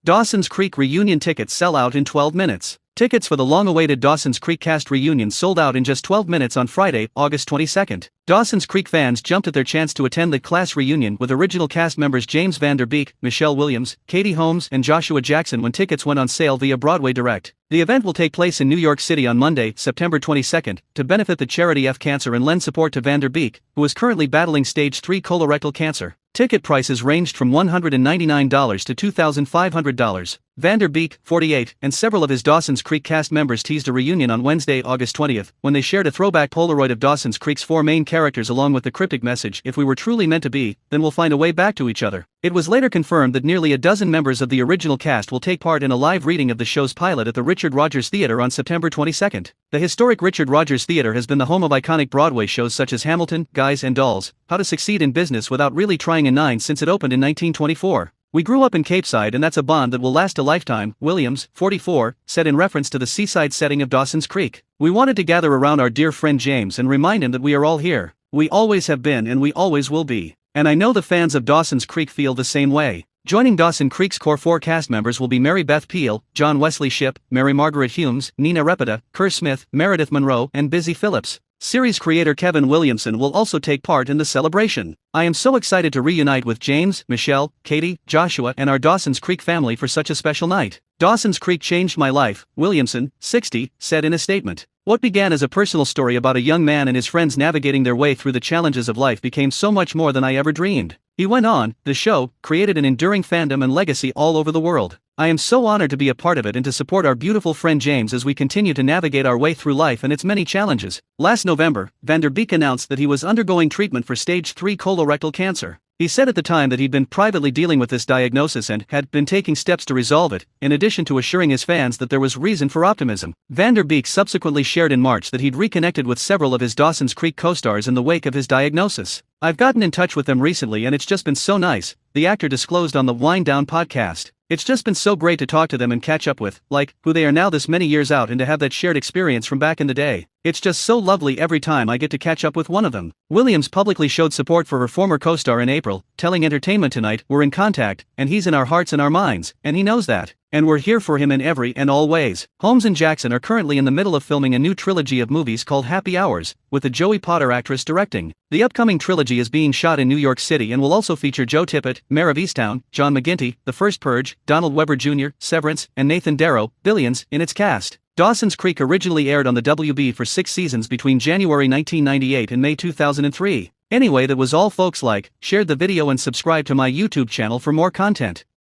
Dawson's Creek reunion tickets sell out in 12 minutes. Tickets for the long-awaited Dawson's Creek cast reunion sold out in just 12 minutes on Friday, August 22nd. Dawson's Creek fans jumped at their chance to attend the class reunion with original cast members James Van Der Beek, Michelle Williams, Katie Holmes, and Joshua Jackson when tickets went on sale via Broadway Direct. The event will take place in New York City on Monday, September 22nd, to benefit the charity F Cancer and lend support to Van Der Beek, who is currently battling stage 3 colorectal cancer. Ticket prices ranged from $199 to $2,500. Van Der Beek, 48, and several of his Dawson's Creek cast members teased a reunion on Wednesday, August 20th, when they shared a throwback Polaroid of Dawson's Creek's 4 main characters along with the cryptic message, "If we were truly meant to be, then we'll find a way back to each other." It was later confirmed that nearly a dozen members of the original cast will take part in a live reading of the show's pilot at the Richard Rodgers Theater on September 22nd. The historic Richard Rodgers Theater has been the home of iconic Broadway shows such as Hamilton, Guys and Dolls, How to Succeed in Business Without Really Trying in 9 since it opened in 1924. "We grew up in Capeside and that's a bond that will last a lifetime," Williams, 44, said in reference to the seaside setting of Dawson's Creek. "We wanted to gather around our dear friend James and remind him that we are all here. We always have been and we always will be. And I know the fans of Dawson's Creek feel the same way." Joining Dawson Creek's core 4 cast members will be Mary Beth Peel, John Wesley Shipp, Mary Margaret Humes, Nina Repeta, Kerr Smith, Meredith Monroe, and Busy Phillips. Series creator Kevin Williamson will also take part in the celebration. "I am so excited to reunite with James, Michelle, Katie, Joshua, and our Dawson's Creek family for such a special night. Dawson's Creek changed my life," Williamson, 60, said in a statement. "What began as a personal story about a young man and his friends navigating their way through the challenges of life became so much more than I ever dreamed." He went on, "The show created an enduring fandom and legacy all over the world. I am so honored to be a part of it and to support our beautiful friend James as we continue to navigate our way through life and its many challenges." Last November, Van Der Beek announced that he was undergoing treatment for stage 3 colorectal cancer. He said at the time that he'd been privately dealing with this diagnosis and had been taking steps to resolve it, in addition to assuring his fans that there was reason for optimism. Van Der Beek subsequently shared in March that he'd reconnected with several of his Dawson's Creek co-stars in the wake of his diagnosis. "I've gotten in touch with them recently and it's just been so nice," the actor disclosed on the Wind Down podcast. "It's just been so great to talk to them and catch up with, like, who they are now this many years out and to have that shared experience from back in the day. It's just so lovely every time I get to catch up with one of them." Williams publicly showed support for her former co-star in April, telling Entertainment Tonight, "We're in contact, and he's in our hearts and our minds, and he knows that. And we're here for him in every and all ways." Holmes and Jackson are currently in the middle of filming a new trilogy of movies called Happy Hours, with the Joey Potter actress directing. The upcoming trilogy is being shot in New York City and will also feature Joe Tippett, Mayor of Easttown, John McGinty, The First Purge, Donald Webber Jr., Severance, and Nathan Darrow, Billions, in its cast. Dawson's Creek originally aired on the WB for 6 seasons between January 1998 and May 2003. Anyway, that was all folks. Like, shared the video and subscribe to my YouTube channel for more content.